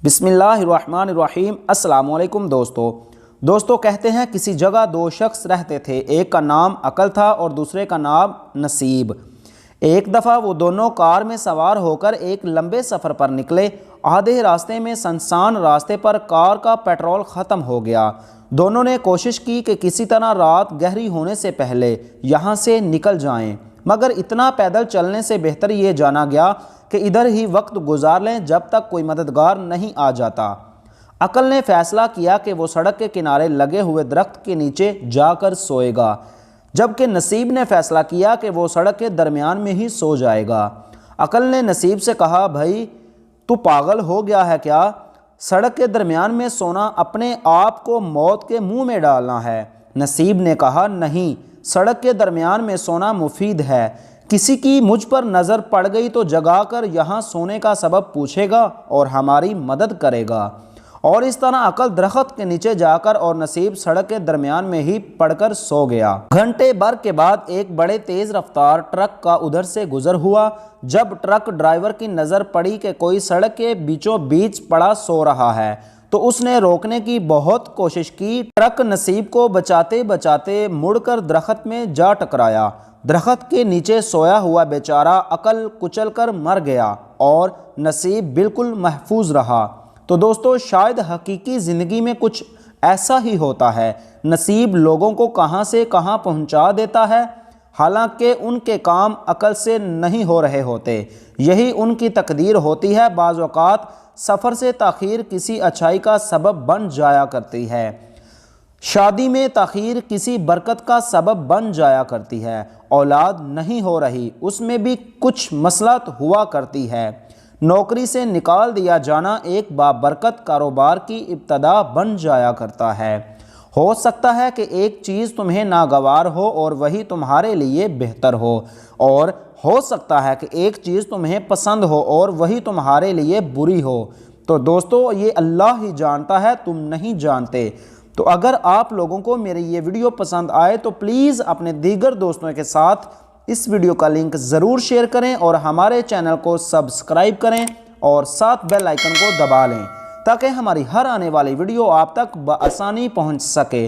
بسم اللہ الرحمن الرحیم۔ السلام علیکم دوستو کہتے ہیں کسی جگہ دو شخص رہتے تھے، ایک کا نام عقل تھا اور دوسرے کا نام نصیب۔ ایک دفعہ وہ دونوں کار میں سوار ہو کر ایک لمبے سفر پر نکلے۔ آدھے راستے میں سنسان راستے پر کار کا پیٹرول ختم ہو گیا۔ دونوں نے کوشش کی کہ کسی طرح رات گہری ہونے سے پہلے یہاں سے نکل جائیں، مگر اتنا پیدل چلنے سے بہتر یہ جانا گیا کہ ادھر ہی وقت گزار لیں جب تک کوئی مددگار نہیں آ جاتا۔ عقل نے فیصلہ کیا کہ وہ سڑک کے کنارے لگے ہوئے درخت کے نیچے جا کر سوئے گا، جبکہ نصیب نے فیصلہ کیا کہ وہ سڑک کے درمیان میں ہی سو جائے گا۔ عقل نے نصیب سے کہا، بھائی تو پاگل ہو گیا ہے کیا؟ سڑک کے درمیان میں سونا اپنے آپ کو موت کے منہ میں ڈالنا ہے۔ نصیب نے کہا، نہیں، سڑک کے درمیان میں سونا مفید ہے۔ کسی کی مجھ پر نظر پڑ گئی تو جگا کر یہاں سونے کا سبب پوچھے گا اور ہماری مدد کرے گا۔ اور اس طرح عقل درخت کے نیچے جا کر اور نصیب سڑک کے درمیان میں ہی پڑ کر سو گیا۔ گھنٹے بھر کے بعد ایک بڑے تیز رفتار ٹرک کا ادھر سے گزر ہوا۔ جب ٹرک ڈرائیور کی نظر پڑی کہ کوئی سڑک کے بیچوں بیچ پڑا سو رہا ہے تو اس نے روکنے کی بہت کوشش کی۔ ٹرک نصیب کو بچاتے بچاتے مڑ کر درخت میں جا ٹکرایا۔ درخت کے نیچے سویا ہوا بیچارہ عقل کچل کر مر گیا اور نصیب بالکل محفوظ رہا۔ تو دوستو، شاید حقیقی زندگی میں کچھ ایسا ہی ہوتا ہے۔ نصیب لوگوں کو کہاں سے کہاں پہنچا دیتا ہے، حالانکہ ان کے کام عقل سے نہیں ہو رہے ہوتے۔ یہی ان کی تقدیر ہوتی ہے۔ بعض اوقات سفر سے تاخیر کسی اچھائی کا سبب بن جایا کرتی ہے۔ شادی میں تاخیر کسی برکت کا سبب بن جایا کرتی ہے۔ اولاد نہیں ہو رہی، اس میں بھی کچھ مصلحت ہوا کرتی ہے۔ نوکری سے نکال دیا جانا ایک بابرکت کاروبار کی ابتدا بن جایا کرتا ہے۔ ہو سکتا ہے کہ ایک چیز تمہیں ناگوار ہو اور وہی تمہارے لیے بہتر اور ہو سکتا ہے کہ ایک چیز تمہیں پسند ہو اور وہی تمہارے لیے بری ہو۔ تو دوستو، یہ اللہ ہی جانتا ہے، تم نہیں جانتے۔ تو اگر آپ لوگوں کو میری یہ ویڈیو پسند آئے تو پلیز اپنے دیگر دوستوں کے ساتھ اس ویڈیو کا لنک ضرور شیئر کریں اور ہمارے چینل کو سبسکرائب کریں اور ساتھ بیل آئیکن کو دبا لیں تاکہ ہماری ہر آنے والی ویڈیو آپ تک بآسانی پہنچ سکے۔